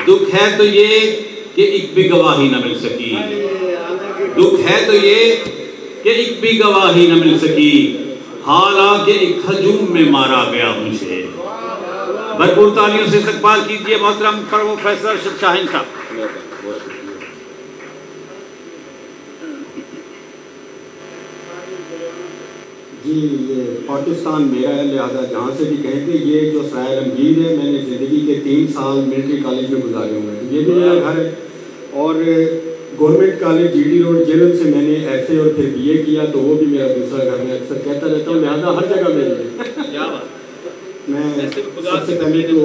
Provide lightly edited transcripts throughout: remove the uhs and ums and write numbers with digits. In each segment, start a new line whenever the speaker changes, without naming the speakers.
दुख है तो ये कि एक भी गवाही न मिल सकी, दुख है तो ये कि एक भी गवाही न मिल सकी, हालांकि एक हजूम में मारा गया मुझे। भरपूर तालियों से इस्तकबाल कीजिए मोहतरम प्रोफेसर अरशद शाहीन साहब।
जी, ये पाकिस्तान मेरा है, लिहाजा जहाँ से भी कहें कि ये जो सराय रंगीर है, मैंने ज़िंदगी के 3 साल मिलिट्री कॉलेज में गुजारे हुए हैं, ये भी मेरा घर है। और government college GD road Jhelum से मैंने FA और फिर BA किया, तो वो भी मेरा दूसरा घर, मैं अक्सर कहता रहता हूँ, लिहाजा हर जगह मेरी है। मैं सबसे पहले तो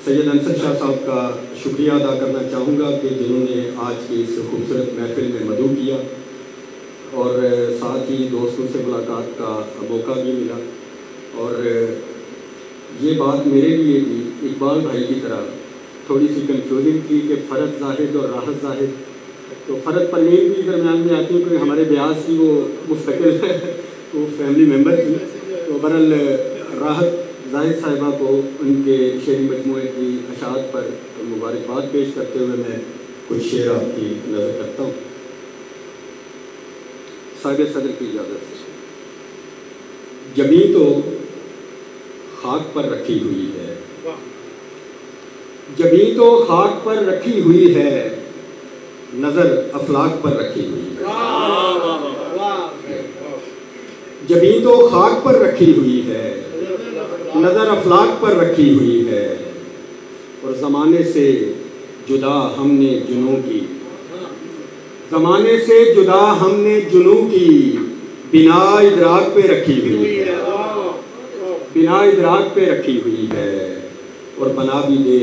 सैयद अंसर शाह साहब का शुक्रिया अदा करना चाहूँगा कि जिन्होंने आज की इस खूबसूरत महफिल में मदऊ किया और साथ ही दोस्तों से मुलाकात का मौका भी मिला। और ये बात मेरे लिए भी इकबाल भाई की तरह थोड़ी सी कंफ्यूजिंग थी कि फ़रत ज़ाहिद और राहत ज़ाहिद, तो फ़रत परवीन भी दरमियान में आती है, क्योंकि हमारे ब्यास की वो मुस्तकिल वो फैमिली मेम्बर थी। तो बहरहाल राहत ज़ाहिद साहिबा को उनके शेरी मजमूए की अशात पर मुबारकबाद पेश करते हुए मैं कुछ शेर आपकी नज़र करता हूँ। साहिब सदर की इजाज़त से। जमी तो खाक पर रखी हुई है, जमी तो खाक पर रखी हुई है, नज़र अफलाक पर रखी हुई है। जमी तो खाक पर रखी हुई है, नज़र अफलाक पर रखी हुई है, और ज़माने से जुदा हमने जुनूं की, ज़माने से जुदा हमने जुनूं की, बिना इदराक पे रखी हुई है, बिना इदराक पे रखी हुई है, और बना भी दे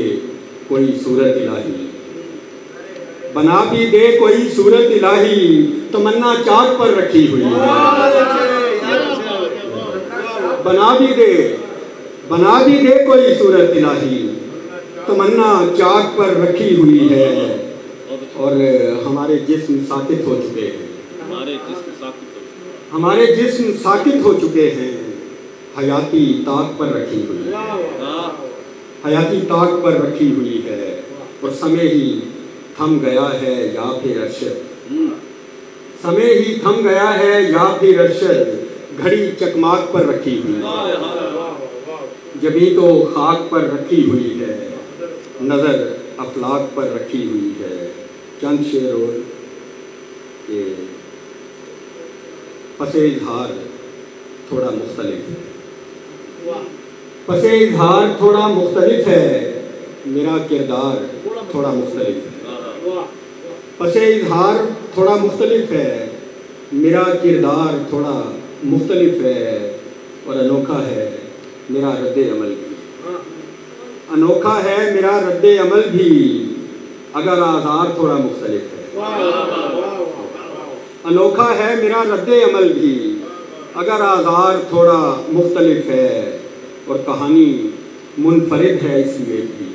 कोई सूरत इलाही, बना भी दे कोई सूरत इलाही, तमन्ना चाक पर रखी हुई है। बना भी दे कोई सूरत इलाही, तमन्ना चाक पर रखी हुई है, और हमारे जिस्म साकित हो चुके हैं, हमारे जिस्म साकित हो चुके हैं, हयाती ताक पर रखी हुई है, हयाती ताक पर रखी हुई है, और समय ही थम गया है या फिर अरशद, समय ही थम गया है या फिर अरशद, घड़ी चकमाक पर रखी हुई है, जमी तो खाक पर रखी हुई है, नज़र अफलाक पर रखी हुई है। चंद शेर और ये पसे इजहार थोड़ा मुख्तलिफ है, पसे इजहार थोड़ा मुख्तलिफ है, मेरा किरदार थोड़ा मुख्तलिफ है, पसे इजहार थोड़ा मुख्तलिफ है, मेरा किरदार थोड़ा मुख्तलिफ है, और अनोखा है मेरा रद्द अमल भी, अनोखा है मेरा रद्द अमल भी, अगर आज़ार थोड़ा मुख्तलिफ है, अनोखा है मेरा रद्द अमल भी, अगर आज़ार थोड़ा मुख्तलिफ है, और कहानी मुनफरिद है इसलिए भी,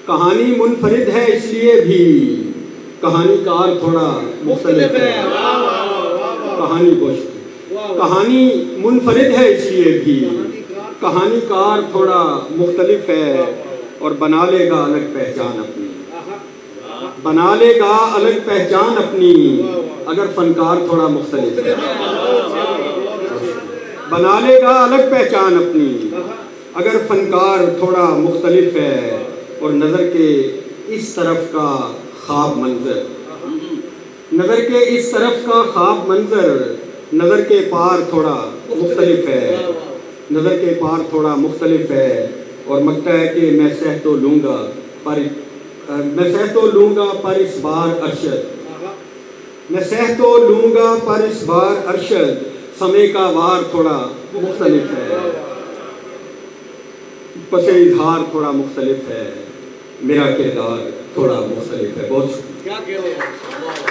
कहानी मुनफरिद है इसलिए भी, कहानीकार थोड़ा मुख्तलिफ है, कहानी मुनफरिद है इसलिए भी, कहानीकार थोड़ा मुख्तलिफ है, और बना लेगा अलग पहचान अपनी, बना लेगा अलग पहचान अपनी, अगर फनकार थोड़ा मुख्तलिफ है, बना लेगा अलग पहचान अपनी, अगर फनकार थोड़ा मुख्तलिफ है, और नज़र के इस तरफ का ख्वाब मंजर, नज़र के इस तरफ का ख्वाब मंजर, नज़र के पार थोड़ा मुख्तलिफ है, नज़र के पार थोड़ा मुख्तलिफ है, और मकता है कि मैं सह तो लूँगा पर इस बार अरशद, मैं सह तो लूँगा पर इस बार अरशद, समय का वार थोड़ा मुख्तलिफ है, पसे इजहार थोड़ा मुख्तलिफ है, मेरा किरदार थोड़ा मुख्तलिफ है। बहुत शुक्रिया।